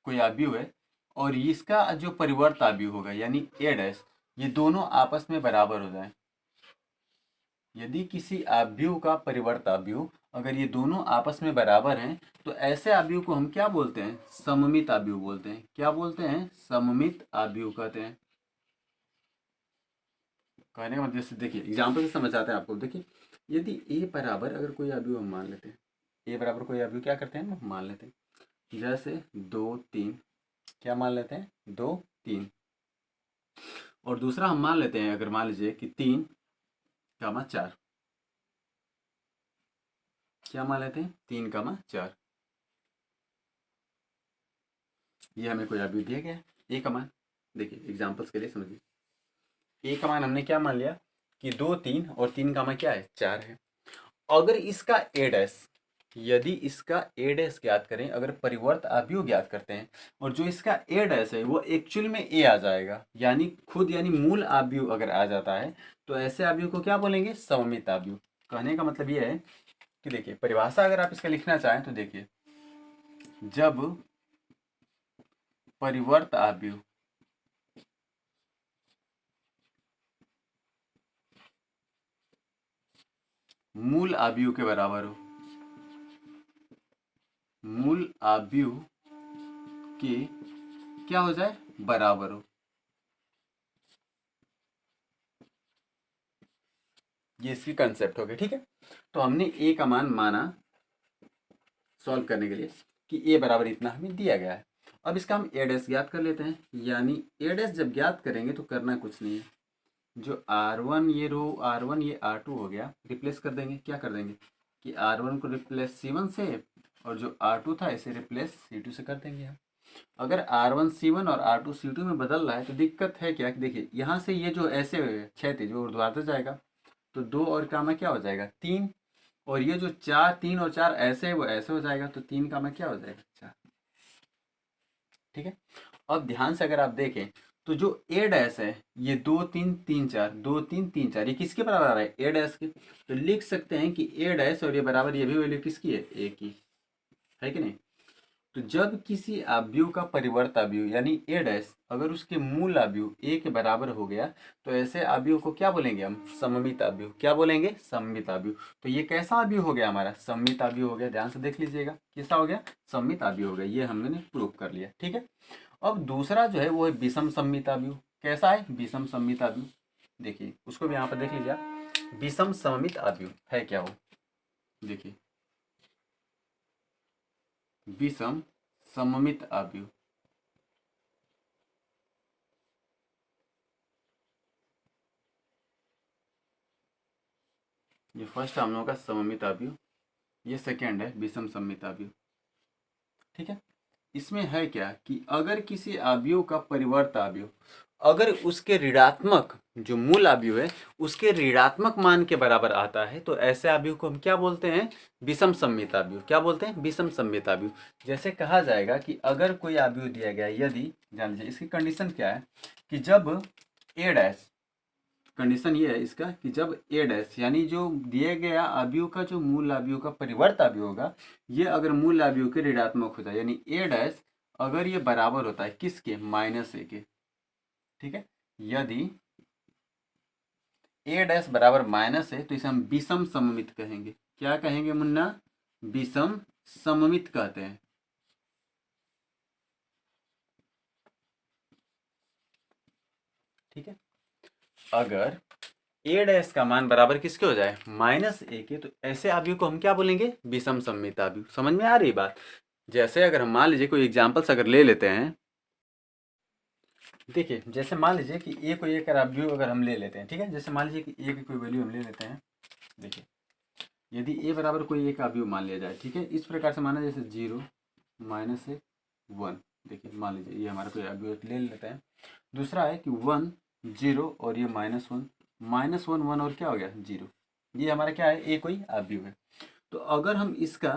कोई अवयव है और इसका जो परिवर्त अवयव होगा यानी ए डैश, ये दोनों आपस में बराबर हो जाए, यदि किसी आव्यूह का परिवर्त आव्यूह अगर ये दोनों आपस में बराबर हैं तो ऐसे आव्यूह को हम क्या बोलते हैं? सममित आव्यूह बोलते हैं। क्या बोलते हैं? सममित आव्यूह कहते हैं। कहने का मतलब जैसे देखिए एग्जाम्पल से समझ आते हैं आपको। देखिए यदि ए बराबर अगर कोई आव्यूह हम मान लेते हैं, ए बराबर कोई आव्यूह क्या करते हैं हम मान लेते हैं, जैसे 2 3, क्या मान लेते हैं? 2 3। और दूसरा हम मान लेते हैं अगर मान लीजिए कि 3 कामा 4, क्या मान लेते हैं? 3 कामा 4। ये हमें कोई आव्यूह दिया गया है ए का मान। देखिए एग्जाम्पल्स के लिए समझिए, ए का मान हमने क्या मान लिया कि 2 3 और 3 का मान क्या है? 4 है। अगर इसका ए डैश, यदि इसका ए डैश ज्ञात करें, अगर परिवर्त आव्यूह ज्ञात करते हैं और जो इसका ए डैश है वो एक्चुअल में ए आ जाएगा, यानी खुद यानी मूल आव्यूह अगर आ जाता है तो ऐसे आव्यूह को क्या बोलेंगे? सममित आव्यूह। कहने का मतलब ये है कि देखिए परिभाषा अगर आप इसका लिखना चाहें तो देखिए, जब परिवर्त आव्यूह मूल आव्यूह के बराबर हो, मूल आव्यूह के क्या हो जाए? बराबर हो। ये इसकी कंसेप्ट हो गई, ठीक है। तो हमने ए का मान माना सॉल्व करने के लिए कि ए बराबर इतना हमें दिया गया है। अब इसका हम ए डैश ज्ञात कर लेते हैं, यानी ए डैश जब ज्ञात करेंगे तो करना कुछ नहीं है, जो R1 ये रो R1 ये R2 हो गया, रिप्लेस कर देंगे। क्या कर देंगे कि R1 को रिप्लेस C1 से और जो R2 था इसे रिप्लेस C2 से कर देंगे हम। अगर R1 C1 और R2 C2 में बदल रहा है तो दिक्कत है क्या कि देखिए यहाँ से ये जो ऐसे क्षैतिज वो ऊर्ध्वाधर जाएगा, तो 2 और का में क्या हो जाएगा? 3। और ये जो 4 3 और 4 ऐसे है वो ऐसे हो जाएगा, तो 3 का में क्या हो जाएगा? 4। ठीक है। अब ध्यान से अगर आप देखें तो जो ए डैश है ये 2 3 3 4, 2 3 3 4, ये किसके बराबर आ रहा है? ए डैश के। तो लिख सकते हैं कि ए डैश और ये बराबर, ये भी वैल्यू किसकी है? ए की है कि नहीं? तो जब किसी आव्यूह का परिवर्त आव्यूह यानी ए डैश अगर उसके मूल आव्यूह ए के बराबर हो गया तो ऐसे आव्यूह को क्या बोलेंगे हम? सममित आव्यूह। क्या बोलेंगे? सममित आव्यूह। तो ये कैसा आव्यूह हो गया हमारा? सममित आव्यूह हो गया। ध्यान से देख लीजिएगा कैसा हो गया? सममित आव्यूह हो गया। ये हमने प्रूव कर लिया, ठीक है। अब दूसरा जो है वो है विषम सममित आव्यूह। कैसा है? विषम सममित आव्यूह। देखिए उसको भी यहाँ पर देख लीजिए आप। विषम सममित आव्यूह है क्या वो? देखिए विषम सममित आव्यूह, ये फर्स्ट हम लोगों का सममित आव्यूह, ये सेकेंड है विषम सममित आव्यूह, ठीक है। इसमें है क्या कि अगर किसी आव्यूह का परिवर्त आव्यूह अगर उसके ऋणात्मक जो मूल आव्यूह है उसके ऋणात्मक मान के बराबर आता है तो ऐसे आव्यूह को हम क्या बोलते हैं? विषम सममित आव्यूह। क्या बोलते हैं? विषम सममित आव्यूह। जैसे कहा जाएगा कि अगर कोई आव्यूह दिया गया, यदि जान लीजिए इसकी कंडीशन क्या है कि जब ए डैश, कंडीशन ये है इसका कि जब ए डैश यानी जो दिए गया आव्यूह का जो मूल आव्यूह का परिवर्त आव्यूह होगा ये अगर मूल आव्यूह के ऋणात्मक हो जाए, यानी ए डैश अगर ये बराबर होता है किसके? -a के, ठीक है। यदि ए डैश बराबर -a तो इसे हम विषम सममित कहेंगे। क्या कहेंगे मुन्ना? विषम सममित कहते हैं, ठीक है। अगर ए डैश का मान बराबर किसके हो जाए? -a के, तो ऐसे आव्यूह को हम क्या बोलेंगे? विषम सममित आव्यूह। समझ में आ रही बात? जैसे अगर हम मान लीजिए कोई एग्जांपल्स अगर ले लेते हैं, देखिए जैसे मान लीजिए कि ए को एक आव्यूह अगर हम ले लेते हैं, ठीक है। जैसे मान लीजिए कि ए की कोई वैल्यू हम ले लेते हैं। देखिए यदि ए बराबर कोई एक आव्यूह मान लिया जाए, ठीक है, इस प्रकार से माना जैसे 0 -a 1। देखिए मान लीजिए ये हमारा कोई आव्यूह ले लेते हैं। दूसरा है कि 1 0 और ये -1 -1 1 और क्या हो गया? 0। ये हमारा क्या है? ए कोई आव्यूह है। तो अगर हम इसका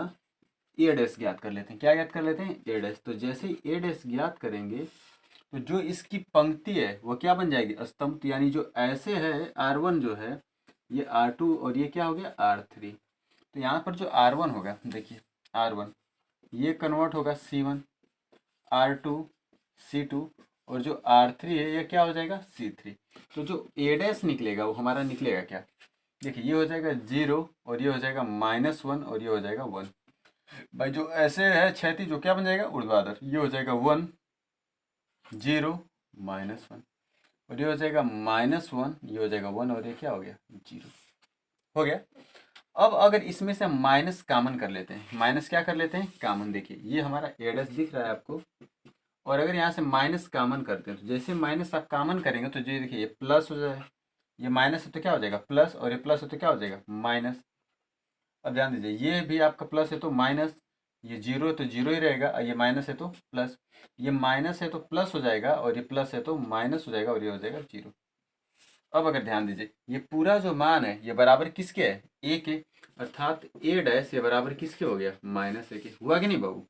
ए डैश ज्ञात कर लेते हैं, क्या ज्ञात कर लेते हैं? ए डैश। तो जैसे ही ए डैश ज्ञात करेंगे तो जो इसकी पंक्ति है वो क्या बन जाएगी? स्तंभ। यानी जो ऐसे है R1 जो है ये R2 और ये क्या हो गया? R3। तो यहाँ पर जो R1 होगा, देखिए R1 ये कन्वर्ट होगा C1, R2 C2 और जो R3 है ये क्या हो जाएगा? C3। तो जो ए डैश निकलेगा वो हमारा निकलेगा क्या? देखिए ये हो जाएगा 0 और ये हो जाएगा -1 और ये हो जाएगा 1। भाई जो ऐसे है क्षैतिज जो क्या बन जाएगा ऊर्ध्वाधर, ये हो जाएगा 1 0 -1 और ये हो जाएगा -1, ये हो जाएगा 1 और ये क्या हो गया 0 हो गया। अब अगर इसमें से हम माइनस कॉमन कर लेते हैं, माइनस क्या कर लेते हैं कॉमन, देखिए ये हमारा ए डैश दिख रहा है आपको, और अगर यहाँ से माइनस कॉमन करते हैं तो जैसे माइनस आप कॉमन करेंगे तो ये देखिए ये प्लस हो जाए, ये माइनस है तो क्या हो जाएगा प्लस, और ये प्लस है तो क्या हो जाएगा माइनस। अब ध्यान दीजिए ये भी आपका प्लस है तो माइनस, ये जीरो है तो जीरो ही रहेगा, और ये माइनस है तो प्लस, ये माइनस है तो प्लस हो जाएगा, और ये प्लस है तो माइनस हो जाएगा, और ये हो जाएगा जीरो। अब अगर ध्यान दीजिए ये पूरा जो मान है ये बराबर किसके है ए के, अर्थात ए डैश ये बराबर किसके हो गया -a के, हुआ कि नहीं बाबू।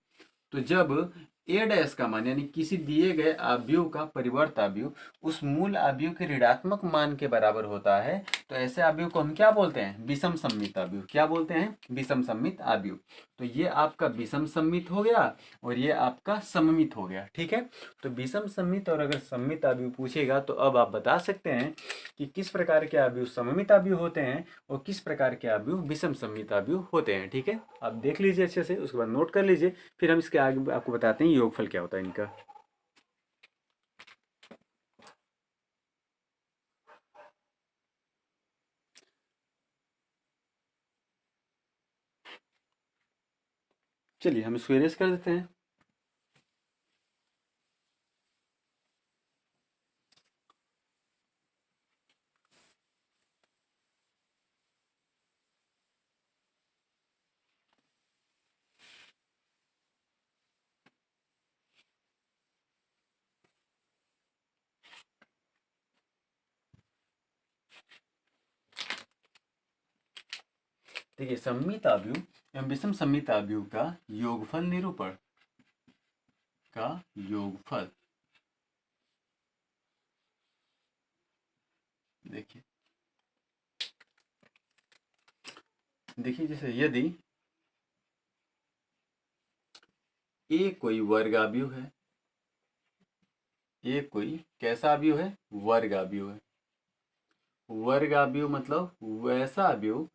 तो जब ए डैश का मान यानी किसी दिए गए आव्यूह का परिवर्त आव्यूह उस मूल आव्यूह के ऋणात्मक मान के बराबर होता है तो ऐसे आव्यूह को हम क्या बोलते हैं विषम सममित आव्यूह। क्या बोलते हैं विषम सममित आव्यूह। तो ये आपका विषम सममित हो गया और ये आपका सममित हो गया, ठीक है। तो विषम सममित और अगर सममित आव्यूह पूछेगा तो अब आप बता सकते हैं कि किस प्रकार के आव्यूह सममित आव्यूह होते हैं और किस प्रकार के आव्यूह विषम सममित आव्यूह होते हैं, ठीक है। आप देख लीजिए अच्छे से, उसके बाद नोट कर लीजिए, फिर हम इसके आगे आपको बताते हैं योगफल क्या होता है इनका। चलिए हम इसको इरेज कर देते हैं। देखिए सममित आव्यूह एवं विषम सममित आव्यूह का योगफल निरूपण का योगफल, देखिए देखिए जैसे यदि ए कोई वर्ग आव्यूह है, ए कोई कैसा आव्यूह है वर्ग आव्यूह है। वर्ग आव्यूह मतलब वैसा आव्यूह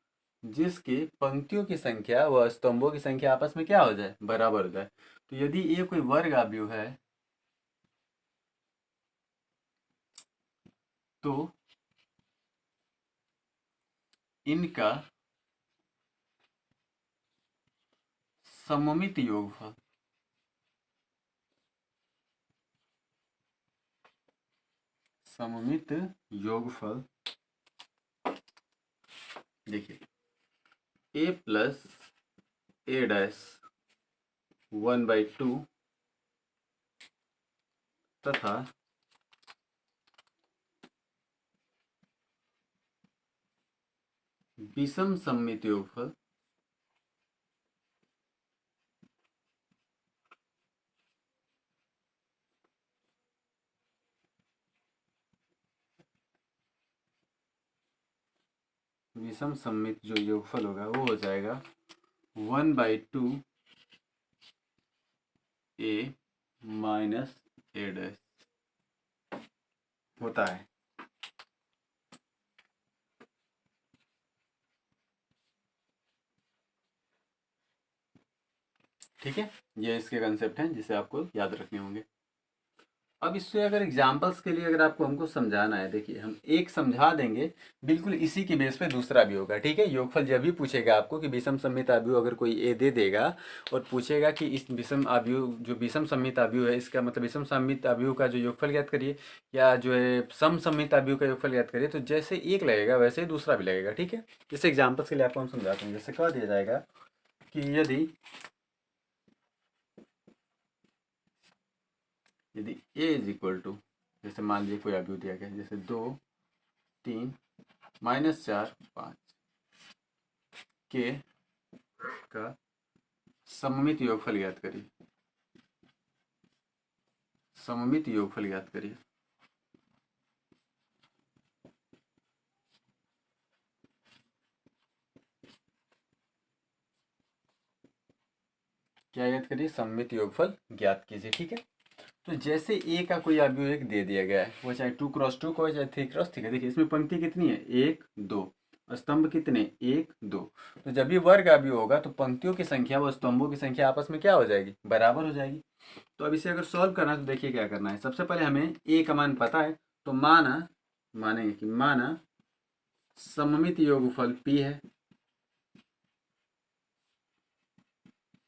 जिसके पंक्तियों की संख्या व स्तंभों की संख्या आपस में क्या हो जाए बराबर हो जाए। तो यदि ये कोई वर्ग आव्यूह है तो इनका सममित योगफल, सममित योगफल देखिए ए प्लस ए डैश 1/2 तथा विषम सममित योगफल विषम सममित जो योगफल होगा वो हो जाएगा 1/2 ए माइनस ए डैश होता है। ठीक है, ये इसके कंसेप्ट हैं जिसे आपको याद रखने होंगे। अब इससे अगर एग्जाम्पल्स के लिए अगर आपको हमको समझाना है, देखिए हम एक समझा देंगे, बिल्कुल इसी की बेस पे दूसरा भी होगा, ठीक है। योगफल जब भी पूछेगा आपको कि विषम सममित आव्यूह अगर कोई ए दे देगा और पूछेगा कि इस विषम आव्यूह जो विषम सममित आव्यूह है इसका मतलब विषम सममित आव्यूह का जो योगफल ज्ञात करिए या जो है सम सममित आव्यूह का योगफल ज्ञात करिए, तो जैसे एक लगेगा वैसे ही दूसरा भी लगेगा, ठीक है। जैसे एग्जाम्पल्स के लिए आपको हम समझाते हैं, जैसे कह दिया जाएगा कि यदि a इज इक्वल टू, जैसे मान लीजिए कोई आव्यूह दिया गया जैसे 2 3 -4 5 के का सममित योगफल ज्ञात करिए, सममित योगफल ज्ञात करिए। क्या ज्ञात करिए सममित योगफल ज्ञात कीजिए, ठीक है। तो जैसे ए का कोई आव्यूह एक दे दिया गया है, वो चाहे 2 × 2 का हो चाहे 3 × 3 का। देखिए इसमें पंक्ति कितनी है 1 2, स्तंभ कितने, 1 2। तो जब भी वर्ग अवयव होगा तो पंक्तियों की संख्या व स्तंभों की संख्या आपस में क्या हो जाएगी, बराबर हो जाएगी। तो अब इसे अगर सॉल्व करना है तो देखिए क्या करना है। सबसे पहले हमें ए का मान पता है, तो मानेंगे कि माना सममित योगफल p है,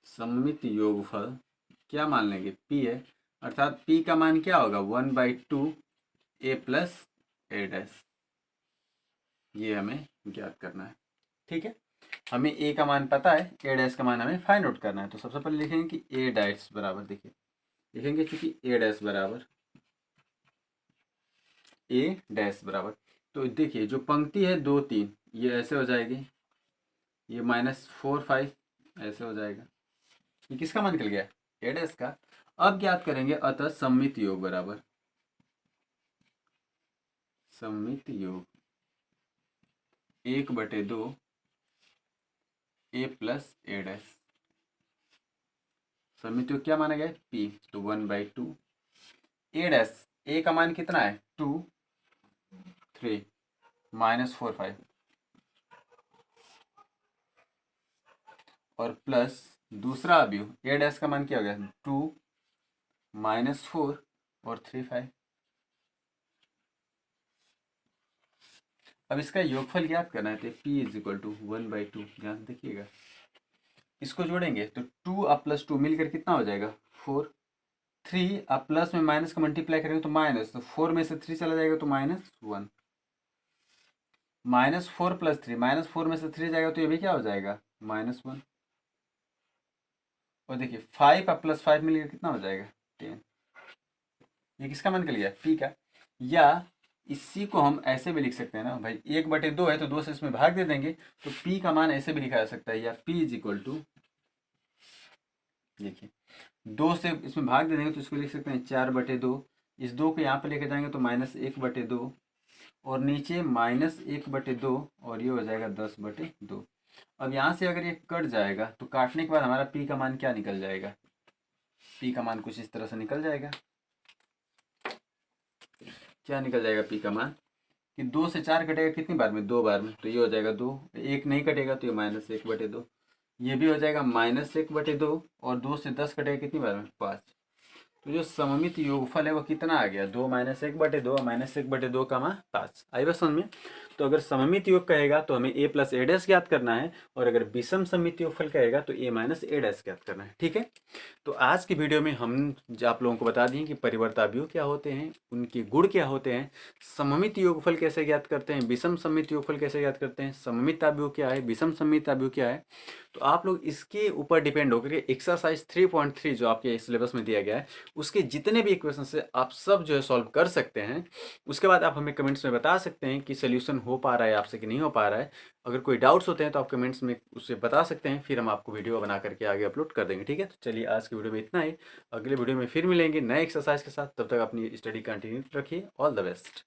सममित योगफल क्या मान लेंगे, p है, अर्थात p का मान क्या होगा, 1/2 a प्लस a डैश। ये हमें ज्ञात करना है, ठीक है। हमें a का मान पता है, a डैश का मान हमें फाइंड आउट करना है। तो सबसे पहले लिखेंगे कि a डैश बराबर, देखिए लिखेंगे क्योंकि a डैश बराबर a डैश बराबर, तो देखिए जो पंक्ति है 2 3 ये ऐसे हो जाएगी, ये -4 5 ऐसे हो जाएगा। ये किसका मान निकल गया, a डैश का। अब ज्ञात करेंगे अतः सममित योग बराबर सममित योग 1/2 a प्लस a डैश। सममित योग क्या माना गया है, p, तो 1/2 a डैश, a का मान कितना है 2 3 -4 5 और प्लस दूसरा अवयव a डैश का मान क्या हो गया 2 -4 और 3 5। अब इसका योगफल ज्ञात करना है, तो p इज इक्वल टू 1/2, ध्यान से देखिएगा। इसको जोड़ेंगे तो 2 अब प्लस 2 मिलकर कितना हो जाएगा 4, 3 अब प्लस में माइनस का मल्टीप्लाई करेंगे तो माइनस, तो 4 में से 3 चला जाएगा तो -1, -4 प्लस 3, -4 में से 3 जाएगा तो ये भी क्या हो जाएगा -1। और देखिए 5 अब प्लस 5 मिलकर कितना हो जाएगा 10। ये किसका मान निकल गया, p का। या इसी को हम ऐसे भी लिख सकते हैं ना भाई, 1/2 है तो 2 से इसमें भाग दे देंगे, तो p का मान ऐसे भी लिखा जा सकता है, या p इज इक्वल टू, देखिए 2 से इसमें भाग दे देंगे तो इसको लिख सकते हैं 4/2। इस 2 को यहाँ पे लेके जाएंगे तो -1/2 और नीचे -1/2 और ये हो जाएगा 10/2। अब यहाँ से अगर ये कट जाएगा तो काटने के बाद हमारा p का मान क्या निकल जाएगा, p का मान कुछ इस तरह से निकल जाएगा। क्या निकल जाएगा p का मान, कि 2 से 4 कटेगा कितनी बार में, 2 बार में, तो ये हो जाएगा 2, 1 नहीं कटेगा तो ये -1/2, ये भी हो जाएगा -1/2 और 2 से 10 कटेगा कितनी बार में, 5। तो जो सममित योगफल है वो कितना आ गया, 2 -1/2 -1/2 का मान 5। आई बात समझ में। तो अगर सममित योग कहेगा तो हमें a प्लस a डैश ज्ञात करना है, और अगर विषम सममित योगफल कहेगा तो a माइनस a डैश ज्ञात करना है, ठीक है। तो आज की वीडियो में हम आप लोगों को बता दिए कि परिवर्तावयव क्या होते हैं, उनके गुण क्या होते हैं, सममित योगफल कैसे ज्ञात करते हैं, विषम सममित योगफल कैसे ज्ञात करते हैं, सममित अवयव क्या है, विषम सममित अवयव क्या है। तो आप लोग इसके ऊपर डिपेंड होकर के एक्सरसाइज 3.3 जो आपके सिलेबस में दिया गया है उसके जितने भी इक्वेशन से आप सब जो है सॉल्व कर सकते हैं। उसके बाद आप हमें कमेंट्स में बता सकते हैं कि सोल्यूशन हो पा रहा है आपसे कि नहीं हो पा रहा है। अगर कोई डाउट्स होते हैं तो आप कमेंट्स में उससे बता सकते हैं, फिर हम आपको वीडियो बना करके आगे अपलोड कर देंगे, ठीक है। तो चलिए आज की वीडियो में इतना ही, अगले वीडियो में फिर मिलेंगे नए एक्सरसाइज के साथ। तब तक अपनी स्टडी कंटिन्यू रखिए। All the best.